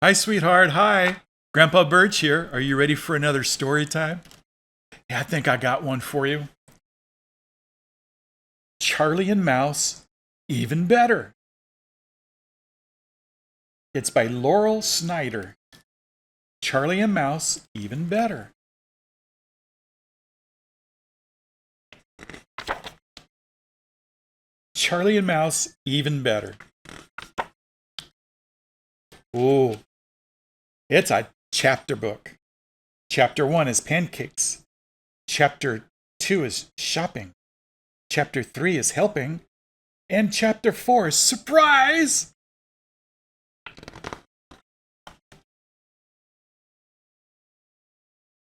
Hi, sweetheart. Hi. Grandpa Birch here. Are you ready for another story time? Yeah, I think I got one for you. Charlie and Mouse, even better. It's by Laurel Snyder. Charlie and Mouse, even better. Charlie and Mouse, even better. Oh, it's a chapter book. Chapter 1 is pancakes. Chapter 2 is shopping. Chapter 3 is helping. And chapter 4 is surprise!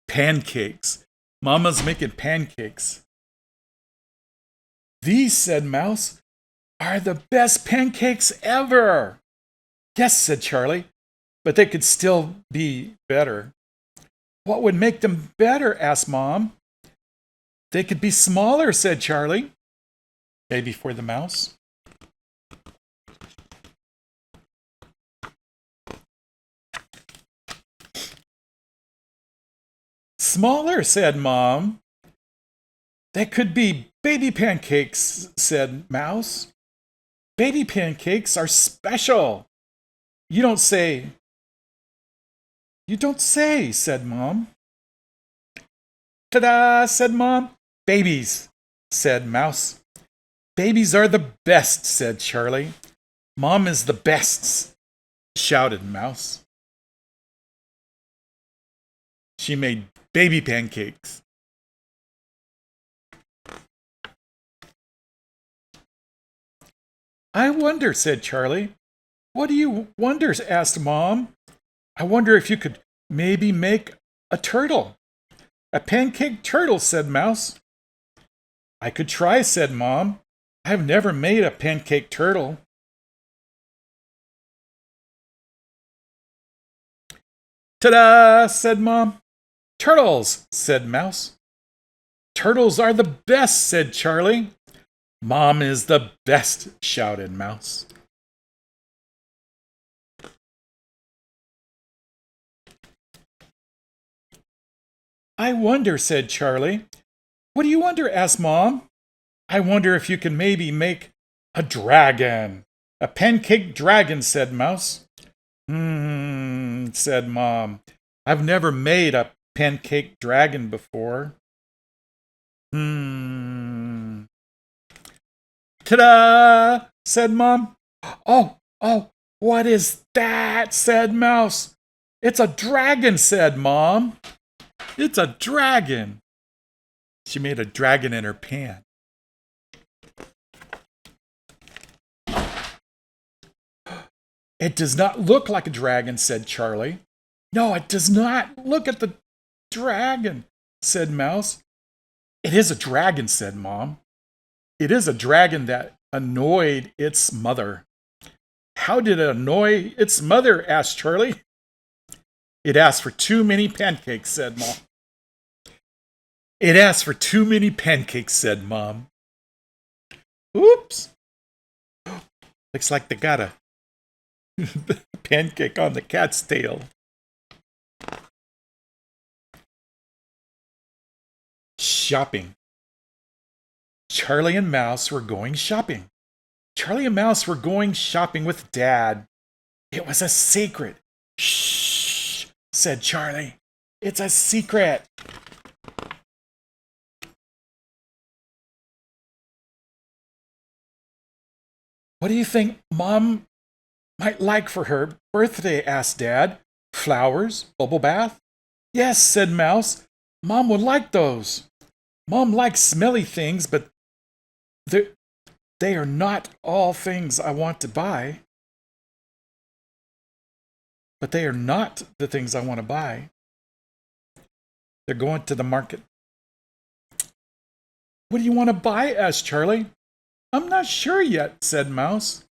Pancakes. Mama's making pancakes. These, said Mouse, are the best pancakes ever. Yes, said Charlie, but they could still be better. What would make them better? Asked Mom. They could be smaller, said Charlie. Maybe for the mouse. Smaller, said Mom. They could be baby pancakes, said Mouse. Baby pancakes are special. You don't say. You don't say, said Mom. Ta-da, said Mom. Babies, said Mouse. Babies are the best, said Charlie. Mom is the best, shouted Mouse. She made baby pancakes. I wonder, said Charlie. What do you wonder? Asked Mom. I wonder if you could maybe make a turtle. A pancake turtle, said Mouse. I could try, said Mom. I've never made a pancake turtle. Ta-da, said Mom. Turtles, said Mouse. Turtles are the best, said Charlie. Mom is the best, shouted Mouse. I wonder, said Charlie. What do you wonder? Asked Mom. I wonder if you can maybe make a dragon. A pancake dragon, said Mouse. Said Mom. I've never made a pancake dragon before. Ta-da! Said Mom. Oh, what is that? Said Mouse. It's a dragon, said Mom. It's a dragon. She made a dragon in her pan. It does not look like a dragon, said Charlie. No, it does not. Look at the dragon, said Mouse. It is a dragon, said Mom. It is a dragon that annoyed its mother. How did it annoy its mother? Asked Charlie. It asked for too many pancakes, said Mom. It asked for too many pancakes, said Mom. Oops. Looks like they got a pancake on the cat's tail. Shopping. Charlie and Mouse were going shopping. Charlie and Mouse were going shopping with Dad. It was a secret. Shh, said Charlie. It's a secret. What do you think Mom might like for her birthday? Asked Dad. Flowers? Bubble bath? Yes, said Mouse. Mom would like those. Mom likes smelly things, but they are not all things I want to buy. But they are not the things I want to buy. They're going to the market. What do you want to buy? Asked Charlie. I'm not sure yet, said Mouse.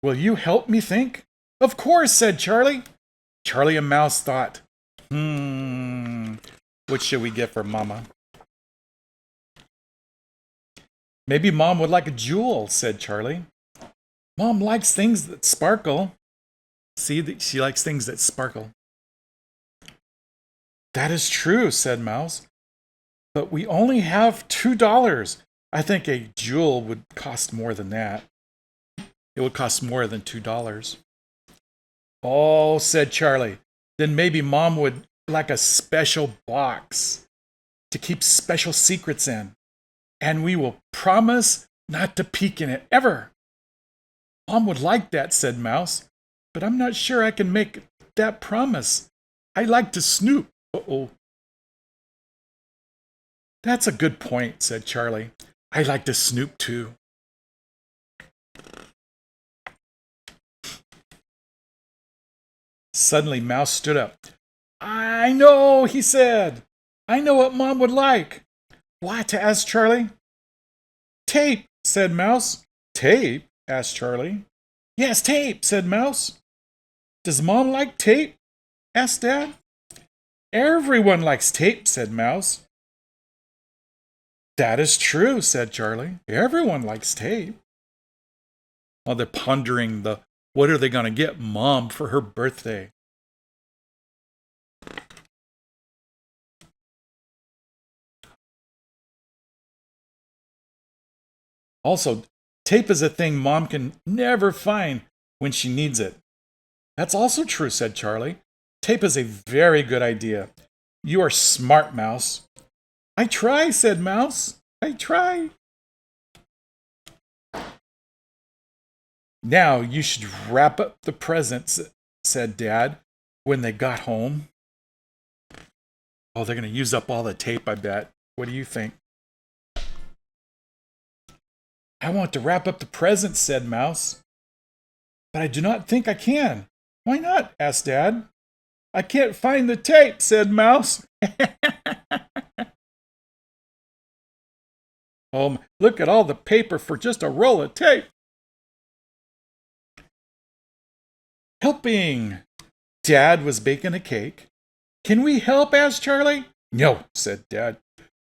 Will you help me think? Of course, said Charlie. Charlie and Mouse thought, what should we get for Mama? Maybe Mom would like a jewel, said Charlie. Mom likes things that sparkle. See, she likes things that sparkle. That is true, said Mouse. But we only have $2. I think a jewel would cost more than that. It would cost more than $2. Oh, said Charlie. Then maybe Mom would like a special box to keep special secrets in. And we will promise not to peek in it ever. Mom would like that, said Mouse. But I'm not sure I can make that promise. I like to snoop. Uh-oh. That's a good point, said Charlie. I like to snoop too. Suddenly, Mouse stood up. I know, he said. I know what Mom would like. What? Asked Charlie. Tape, said Mouse. Tape? Asked Charlie. Yes, tape, said Mouse. Does Mom like tape? Asked Dad. Everyone likes tape, said Mouse. That is true, said Charlie. Everyone likes tape. Oh, they're pondering what are they going to get Mom for her birthday? Also, tape is a thing Mom can never find when she needs it. That's also true, said Charlie. Tape is a very good idea. You are smart, Mouse. I try, said Mouse. I try. Now you should wrap up the presents, said Dad, when they got home. Oh, they're going to use up all the tape, I bet. What do you think? I want to wrap up the presents, said Mouse. But I do not think I can. Why not? Asked Dad. I can't find the tape, said Mouse. Look at all the paper for just a roll of tape. Helping. Dad was baking a cake. Can we help? Asked Charlie. No, said Dad.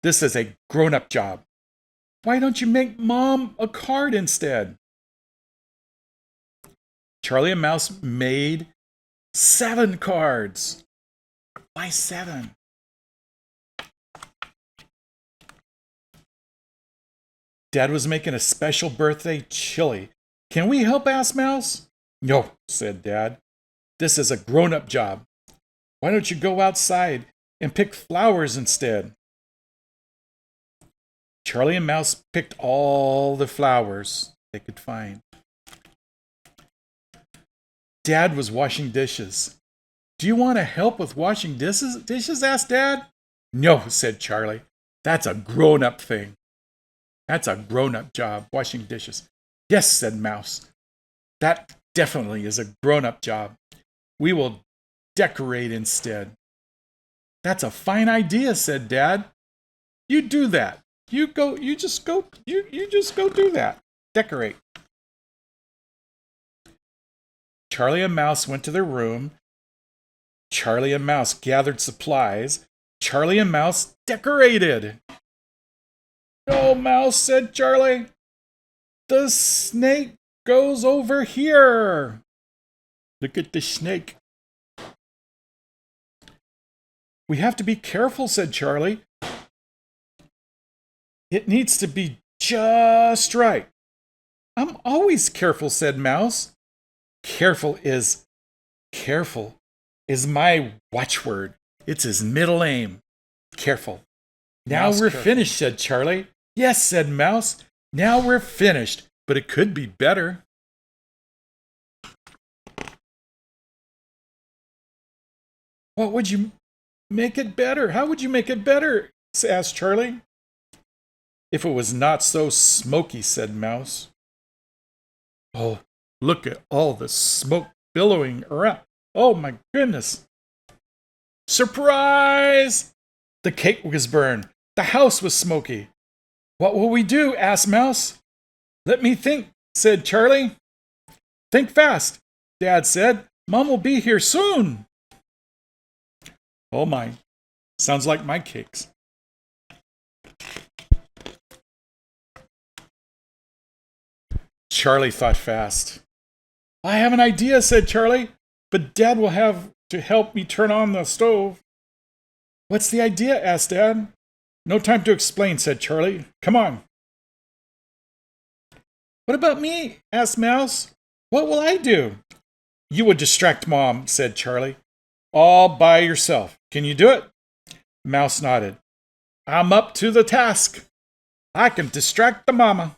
This is a grown-up job. Why don't you make Mom a card instead? Charlie and Mouse made 7 cards. Why 7? Dad was making a special birthday chili. Can we help? Asked Mouse. No, said Dad. This is a grown-up job. Why don't you go outside and pick flowers instead? Charlie and Mouse picked all the flowers they could find. Dad was washing dishes. Do you want to help with washing dishes? Asked Dad. No, said Charlie. That's a grown-up thing. That's a grown-up job, washing dishes. Yes, said Mouse. That definitely is a grown-up job. We will decorate instead. That's a fine idea, said Dad. You do that. You just go do that. Decorate. Charlie and Mouse went to their room. Charlie and Mouse gathered supplies. Charlie and Mouse decorated. No, Mouse, said Charlie. The snake goes over here. Look at the snake. We have to be careful, said Charlie. It needs to be just right. I'm always careful, said Mouse. Careful is my watchword. It's his middle name. Careful. Now we're finished, said Charlie. Yes, said Mouse. Now we're finished, but it could be better. What would you make it better? How would you make it better? Asked Charlie. If it was not so smoky, said Mouse. Oh, look at all the smoke billowing around. Oh, my goodness. Surprise! The cake was burned. The house was smoky. What will we do? Asked Mouse. Let me think, said Charlie. Think fast, Dad said. Mom will be here soon. Oh, my. Sounds like my cakes. Charlie thought fast. I have an idea, said Charlie. but Dad will have to help me turn on the stove. What's the idea? Asked Dad. No time to explain, said Charlie. Come on. What about me? Asked Mouse. What will I do? You would distract Mom, said Charlie. All by yourself. Can you do it? Mouse nodded. I'm up to the task. I can distract the mama.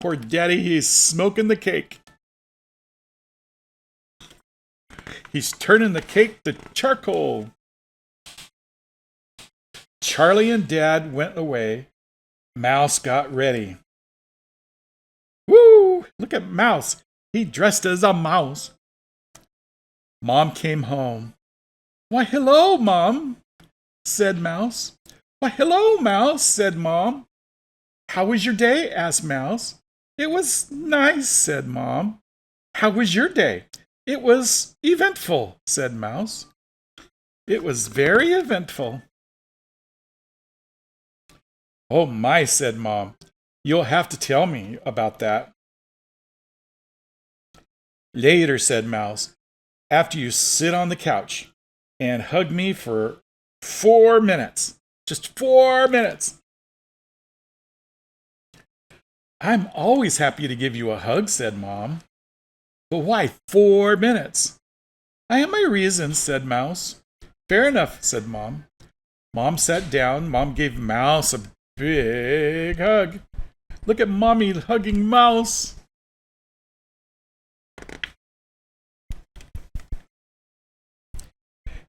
Poor Daddy, he's smoking the cake. He's turning the cake to charcoal. Charlie and Dad went away. Mouse got ready. Woo! Look at Mouse. He dressed as a mouse. Mom came home. Why, hello, Mom, said Mouse. Why, hello, Mouse, said Mom. How was your day? Asked Mouse. It was nice, said Mom. How was your day? It was eventful, said Mouse. It was very eventful. Oh my, said Mom. You'll have to tell me about that. Later, said Mouse, after you sit on the couch and hug me for 4 minutes. Just 4 minutes. I'm always happy to give you a hug, said Mom. But why 4 minutes? I have my reasons, said Mouse. Fair enough, said Mom. Mom sat down. Mom gave Mouse a big hug. Look at Mommy hugging Mouse.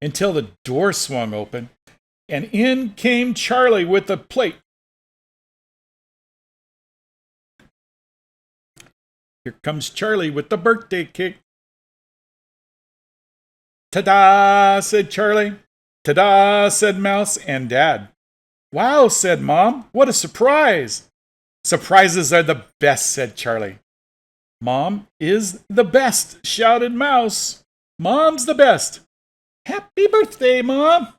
Until the door swung open, and in came Charlie with a plate. Here comes Charlie with the birthday cake. Ta-da, said Charlie. Ta-da, said Mouse and Dad. Wow, said Mom. What a surprise. Surprises are the best, said Charlie. Mom is the best, shouted Mouse. Mom's the best. Happy birthday, Mom.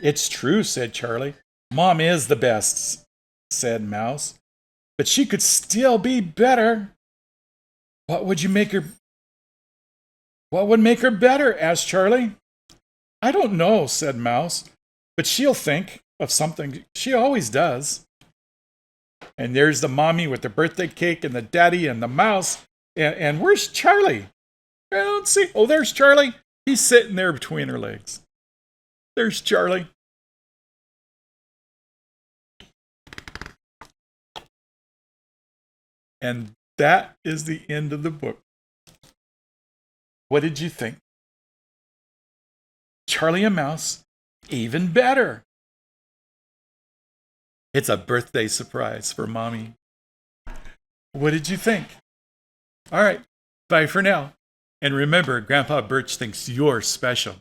It's true, said Charlie. Mom is the best, said Mouse. But she could still be better. What would make her better? Asked Charlie. I don't know, said Mouse. But she'll think of something. She always does. And there's the mommy with the birthday cake and the daddy and the mouse. And where's Charlie? I don't see. Oh, there's Charlie. He's sitting there between her legs. There's Charlie. And that is the end of the book. What did you think? Charlie and Mouse, even better. It's a birthday surprise for Mommy. What did you think? All right, bye for now. And remember, Grandpa Birch thinks you're special.